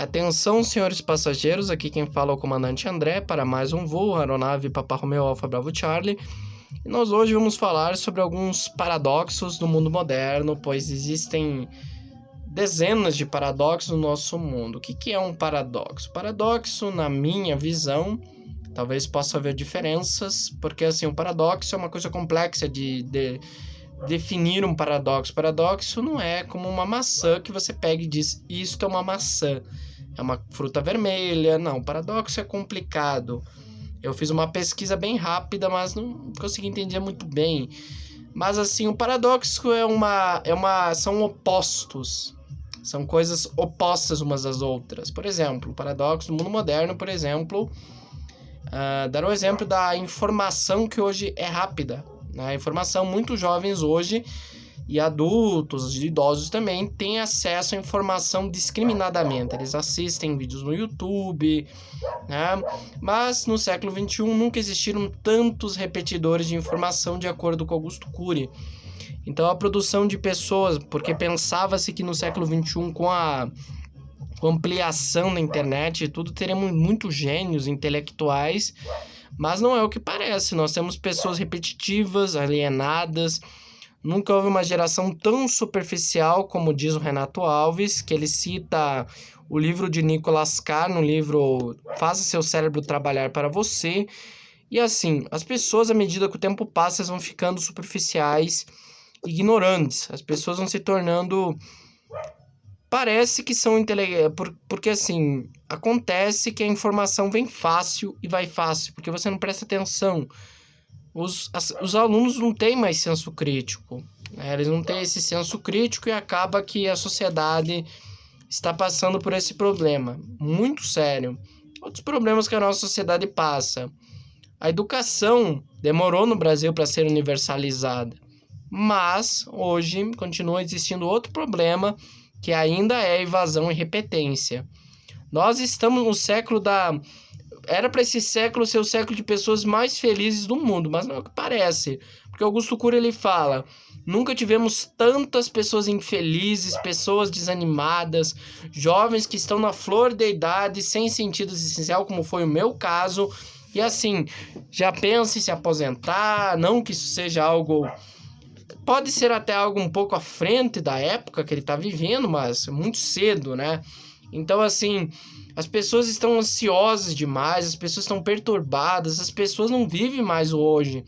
Atenção, senhores passageiros, aqui quem fala é o comandante André para mais um voo, aeronave Papa Romeo Alfa Bravo Charlie. E nós hoje vamos falar sobre alguns paradoxos do mundo moderno, pois existem dezenas de paradoxos no nosso mundo. O que é um paradoxo? Paradoxo, na minha visão, talvez possa haver diferenças, porque assim, um paradoxo é uma coisa complexa de definir um paradoxo. Paradoxo não é como uma maçã que você pega e diz, isto é uma maçã, é uma fruta vermelha. Não, paradoxo é complicado. Eu fiz uma pesquisa bem rápida, mas não consegui entender muito bem. Mas assim, o paradoxo são opostos. São coisas opostas umas das outras. Por exemplo, o paradoxo do mundo moderno, por exemplo, dar o exemplo da informação que hoje é rápida. A informação, muitos jovens hoje, e adultos, idosos também, têm acesso à informação discriminadamente. Eles assistem vídeos no YouTube, né? Mas no século XXI nunca existiram tantos repetidores de informação, de acordo com Augusto Cury. Então a produção de pessoas, porque pensava-se que no século XXI, com a ampliação da internet e tudo, teremos muitos gênios intelectuais, mas não é o que parece. Nós temos pessoas repetitivas, alienadas. Nunca houve uma geração tão superficial, como diz o Renato Alves, que ele cita o livro de Nicolas Carr, no livro Faça Seu Cérebro Trabalhar para Você. E assim, as pessoas, à medida que o tempo passa, vão ficando superficiais, ignorantes. As pessoas vão se tornando... Parece que são inteligentes, porque assim, acontece que a informação vem fácil e vai fácil, porque você não presta atenção. Os alunos não têm mais senso crítico, né? Eles não têm esse senso crítico e acaba que a sociedade está passando por esse problema muito sério. Outros problemas que a nossa sociedade passa. A educação demorou no Brasil para ser universalizada, mas hoje continua existindo outro problema, que ainda é evasão e repetência. Nós estamos no século da... Era para esse século ser o século de pessoas mais felizes do mundo, mas não é o que parece. Porque Augusto Cury, ele fala, nunca tivemos tantas pessoas infelizes, pessoas desanimadas, jovens que estão na flor da idade, sem sentido existencial, como foi o meu caso, e assim, já pensa em se aposentar, não que isso seja algo... Pode ser até algo um pouco à frente da época que ele está vivendo, mas muito cedo, né? Então, assim, as pessoas estão ansiosas demais, as pessoas estão perturbadas, as pessoas não vivem mais o hoje.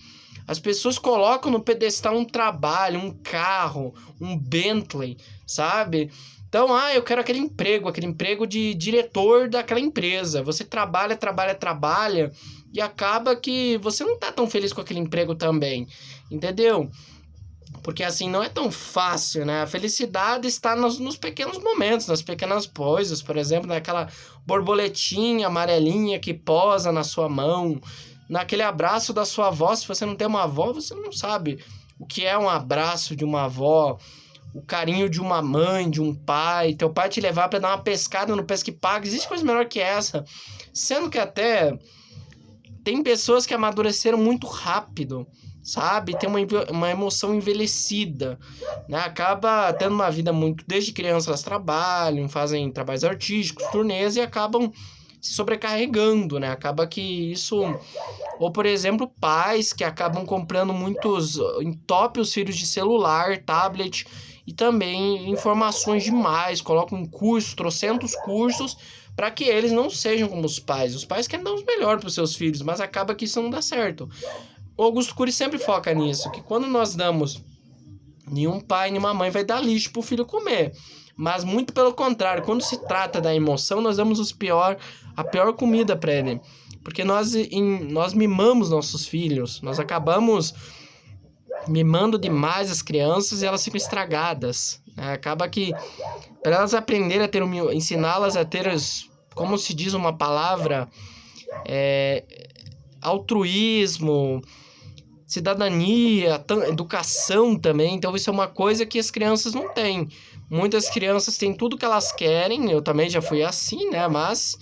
As pessoas colocam no pedestal um trabalho, um carro, um Bentley, sabe? Então, eu quero aquele emprego de diretor daquela empresa. Você trabalha, e acaba que você não tá tão feliz com aquele emprego também, entendeu? Porque assim, não é tão fácil, né? A felicidade está nos pequenos momentos, nas pequenas coisas. Por exemplo, naquela borboletinha amarelinha que posa na sua mão, naquele abraço da sua avó. Se você não tem uma avó, você não sabe o que é um abraço de uma avó, o carinho de uma mãe, de um pai. Teu pai te levar para dar uma pescada no Pesca e Paga. Existe coisa melhor que essa. Sendo que até tem pessoas que amadureceram muito rápido, sabe? Tem uma emoção envelhecida, né? Acaba tendo uma vida muito... Desde criança elas trabalham, fazem trabalhos artísticos, turnês e acabam se sobrecarregando, né? Acaba que isso... Ou, por exemplo, pais que acabam comprando entopem os filhos de celular, tablet e também informações demais, colocam trocentos cursos para que eles não sejam como os pais. Os pais querem dar o melhor para os seus filhos, mas acaba que isso não dá certo. O Augusto Cury sempre foca nisso, que quando nós damos, nenhum pai, nenhuma mãe vai dar lixo pro filho comer. Mas muito pelo contrário, quando se trata da emoção, nós damos a pior comida para ele. Porque nós mimamos nossos filhos, nós acabamos mimando demais as crianças e elas ficam estragadas, né? Acaba que, para elas aprenderem a ter ensiná-las a ter, como se diz uma palavra, altruísmo, cidadania, educação também. Então isso é uma coisa que as crianças não têm. Muitas crianças têm tudo que elas querem, eu também já fui assim, né? Mas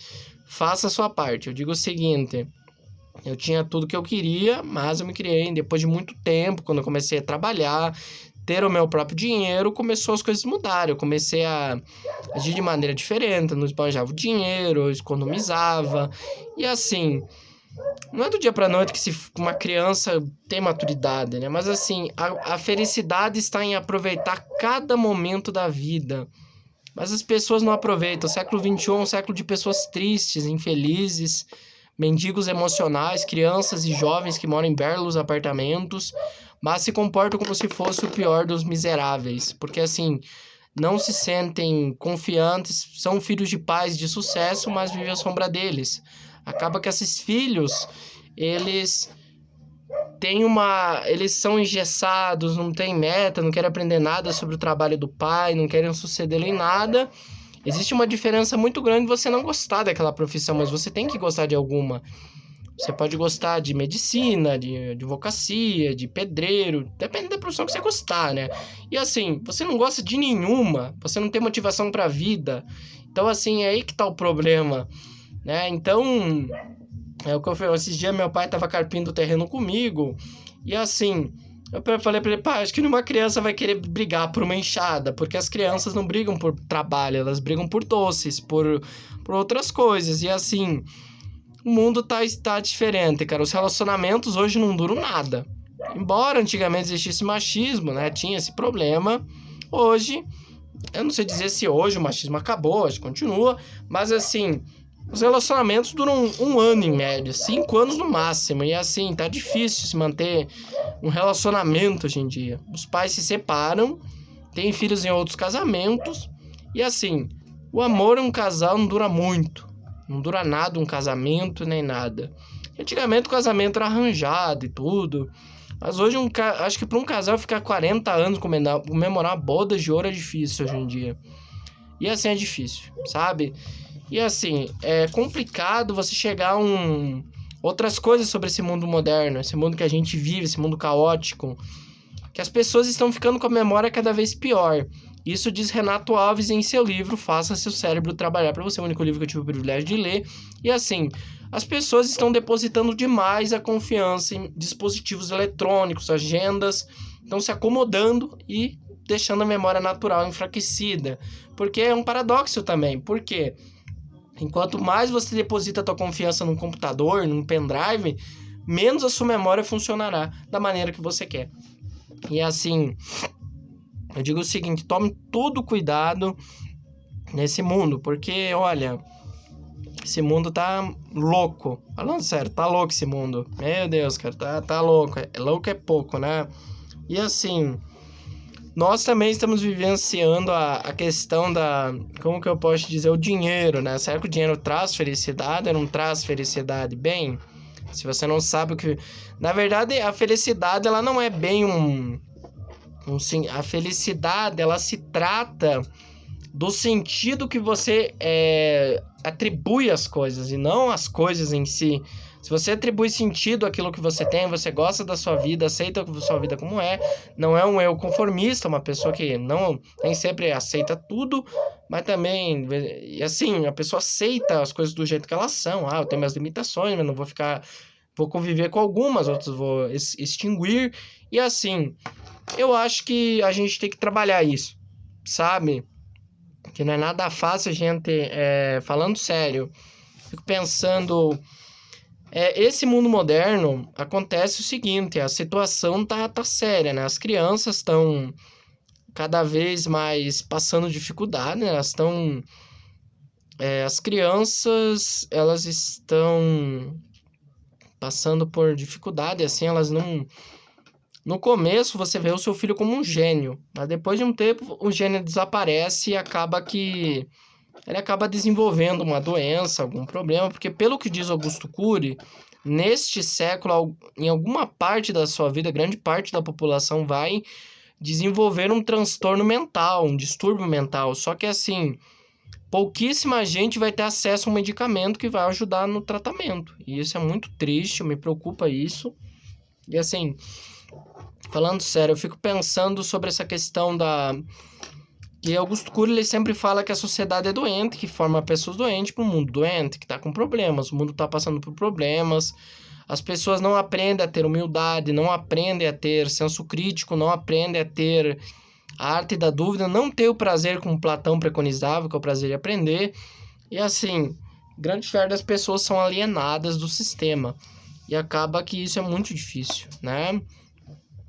faça a sua parte. Eu digo o seguinte, eu tinha tudo que eu queria, mas eu me criei depois de muito tempo, quando eu comecei a trabalhar, ter o meu próprio dinheiro, começou as coisas a mudar. Eu comecei a agir de maneira diferente, eu não esbanjava o dinheiro, eu economizava. E assim, não é do dia pra noite que uma criança tem maturidade, né? Mas assim, a felicidade está em aproveitar cada momento da vida. Mas as pessoas não aproveitam. O século XXI é um século de pessoas tristes, infelizes, mendigos emocionais, crianças e jovens que moram em belos apartamentos, mas se comportam como se fosse o pior dos miseráveis. Porque assim, não se sentem confiantes, são filhos de pais de sucesso, mas vivem à sombra deles. Acaba que esses filhos, eles eles são engessados, não têm meta, não querem aprender nada sobre o trabalho do pai, não querem sucedê-lo em nada. Existe uma diferença muito grande você não gostar daquela profissão, mas você tem que gostar de alguma. Você pode gostar de medicina, de advocacia, de pedreiro, depende da profissão que você gostar, né? E assim, você não gosta de nenhuma, você não tem motivação pra vida. Então, assim, é aí que tá o problema, né? Então, é o que eu falei, esses dias meu pai tava carpindo o terreno comigo, e assim, eu falei pra ele, pai, acho que nenhuma criança vai querer brigar por uma enxada, porque as crianças não brigam por trabalho, elas brigam por doces, por outras coisas, e assim, o mundo tá diferente, cara, os relacionamentos hoje não duram nada. Embora antigamente existisse machismo, né, tinha esse problema, hoje, eu não sei dizer se hoje o machismo acabou, acho que continua, mas assim, os relacionamentos duram 1 ano em média, 5 anos no máximo. E assim, tá difícil se manter um relacionamento hoje em dia. Os pais se separam, têm filhos em outros casamentos. E assim, o amor em um casal não dura muito. Não dura nada um casamento, nem nada. Antigamente o casamento era arranjado e tudo. Mas hoje, acho que para um casal ficar 40 anos comemorar bodas de ouro é difícil hoje em dia. E assim é difícil, sabe? E assim, é complicado você chegar a outras coisas sobre esse mundo moderno, esse mundo que a gente vive, esse mundo caótico, que as pessoas estão ficando com a memória cada vez pior. Isso diz Renato Alves em seu livro Faça Seu Cérebro Trabalhar para Você, o único livro que eu tive o privilégio de ler. E assim, as pessoas estão depositando demais a confiança em dispositivos eletrônicos, agendas, estão se acomodando e deixando a memória natural enfraquecida. Porque é um paradoxo também, por quê? Enquanto mais você deposita a tua confiança num computador, num pendrive, menos a sua memória funcionará da maneira que você quer. E assim, eu digo o seguinte, tome todo cuidado nesse mundo, porque, olha, esse mundo tá louco. Falando sério, tá louco esse mundo. Meu Deus, cara, tá louco. Louco é pouco, né? E assim, nós também estamos vivenciando a questão como que eu posso dizer, o dinheiro, né? Será que o dinheiro traz felicidade ou não traz felicidade? Bem, se você não sabe o que... Na verdade, a felicidade, ela não é bem a felicidade, ela se trata do sentido que você atribui às coisas e não às coisas em si. Se você atribui sentido àquilo que você tem, você gosta da sua vida, aceita a sua vida como é, não é um eu conformista, uma pessoa que nem sempre aceita tudo, mas também, e assim, a pessoa aceita as coisas do jeito que elas são. Eu tenho minhas limitações, mas não vou conviver com algumas, outras vou extinguir, e assim, eu acho que a gente tem que trabalhar isso, sabe? Que não é nada fácil a gente, falando sério, fico pensando, esse mundo moderno acontece o seguinte, a situação tá séria, né? As crianças estão cada vez mais passando dificuldade, né? As crianças, elas estão passando por dificuldade, assim, elas não... No começo, você vê o seu filho como um gênio, mas depois de um tempo, o gênio desaparece e ele acaba desenvolvendo uma doença, algum problema, porque pelo que diz Augusto Cury, neste século, em alguma parte da sua vida, grande parte da população vai desenvolver um transtorno mental, um distúrbio mental, só que assim, pouquíssima gente vai ter acesso a um medicamento que vai ajudar no tratamento, e isso é muito triste, me preocupa isso, e assim... Falando sério, eu fico pensando sobre essa questão que Augusto Cury ele sempre fala que a sociedade é doente, que forma pessoas doentes para um mundo doente, que está com problemas. O mundo está passando por problemas, As pessoas não aprendem a ter humildade, não aprendem a ter senso crítico, não aprendem a ter a arte da dúvida, não ter o prazer como Platão preconizava, que é o prazer de aprender. E assim, grande parte das pessoas são alienadas do sistema. E acaba que isso é muito difícil, né?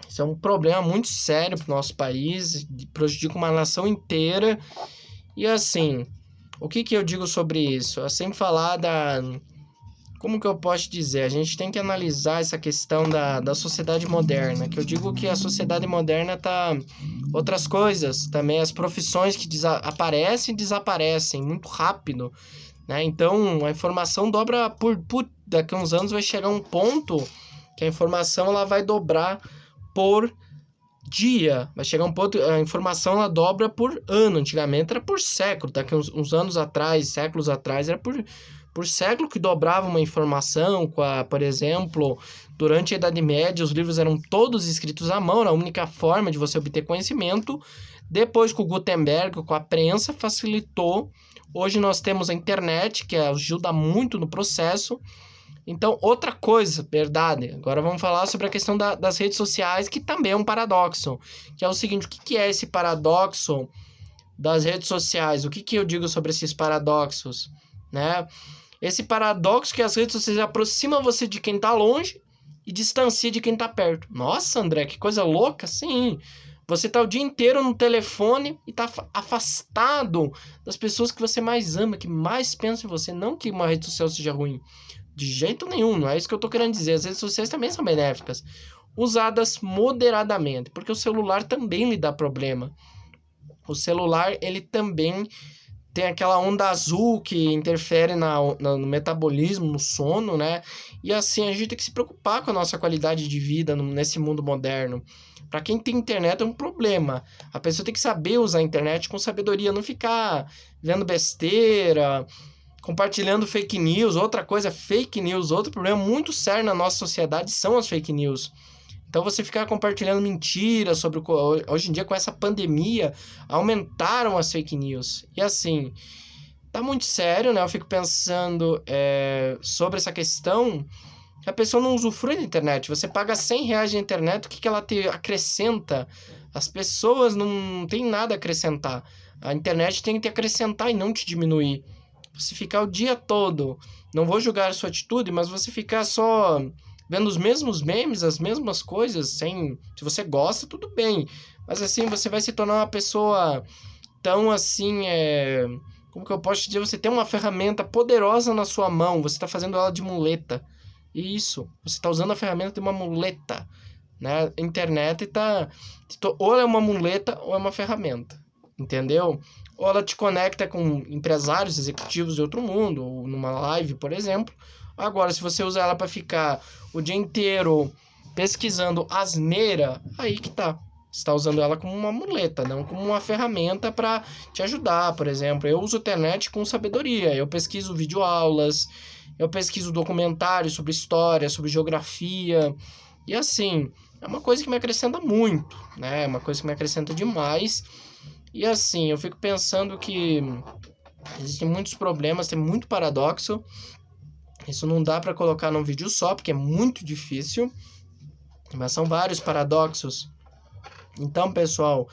Isso é um problema muito sério para o nosso país, prejudica uma nação inteira. E assim, o que eu digo sobre isso? É sem falar da... Como que eu posso dizer? A gente tem que analisar essa questão da sociedade moderna, que eu digo que a sociedade moderna tá... Outras coisas, também as profissões que aparecem e desaparecem muito rápido, né? Então, a informação dobra daqui a uns anos vai chegar um ponto que a informação ela vai dobrar por dia. Vai chegar um ponto, a informação ela dobra por ano. Antigamente era por século. Daqui a uns anos atrás, séculos atrás, era por século que dobrava uma informação. Por exemplo, durante a Idade Média, os livros eram todos escritos à mão, era a única forma de você obter conhecimento. Depois, com o Gutenberg, com a prensa, facilitou. Hoje nós temos a internet, que ajuda muito no processo. Então, outra coisa, verdade, agora vamos falar sobre a questão das redes sociais, que também é um paradoxo, que é o seguinte, o que é esse paradoxo das redes sociais? O que eu digo sobre esses paradoxos, né? Esse paradoxo que as redes sociais aproximam você de quem está longe e distancia de quem está perto. Nossa, André, que coisa louca, sim. Você está o dia inteiro no telefone e está afastado das pessoas que você mais ama, que mais pensam em você, não que uma rede social seja ruim. De jeito nenhum, não é isso que eu tô querendo dizer. As redes sociais também são benéficas, usadas moderadamente, porque o celular também lhe dá problema. O celular, ele também tem aquela onda azul que interfere no metabolismo, no sono, né? E assim, a gente tem que se preocupar com a nossa qualidade de vida nesse mundo moderno. Para quem tem internet é um problema. A pessoa tem que saber usar a internet com sabedoria, não ficar vendo besteira, compartilhando fake news. Outra coisa, fake news, outro problema muito sério na nossa sociedade são as fake news. Então você ficar compartilhando mentiras sobre hoje em dia com essa pandemia, aumentaram as fake news. E assim, tá muito sério, né? Eu fico pensando sobre essa questão. A pessoa não usufrui da internet. Você paga R$100 de internet, o que ela te acrescenta? As pessoas não têm nada a acrescentar. A internet tem que te acrescentar e não te diminuir. Você ficar o dia todo, não vou julgar a sua atitude, mas você ficar só vendo os mesmos memes, as mesmas coisas, se você gosta, tudo bem. Mas assim, você vai se tornar uma pessoa tão assim, como que eu posso dizer? Você tem uma ferramenta poderosa na sua mão, você está fazendo ela de muleta. Isso, você está usando a ferramenta de uma muleta, né? A internet ou ela é uma muleta ou é uma ferramenta, entendeu? Ou ela te conecta com empresários, executivos de outro mundo, ou numa live, por exemplo. Agora, se você usa ela para ficar o dia inteiro pesquisando asneira, aí que tá. Você está usando ela como uma muleta, não como uma ferramenta para te ajudar. Por exemplo, eu uso a internet com sabedoria. Eu pesquiso videoaulas, eu pesquiso documentários sobre história, sobre geografia. E assim, é uma coisa que me acrescenta muito, né? É uma coisa que me acrescenta demais. E assim, eu fico pensando que existem muitos problemas, tem muito paradoxo. Isso não dá para colocar num vídeo só, porque é muito difícil. Mas são vários paradoxos. Então, pessoal,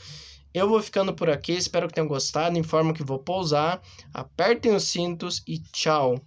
eu vou ficando por aqui. Espero que tenham gostado. Informo que vou pousar. Apertem os cintos e tchau.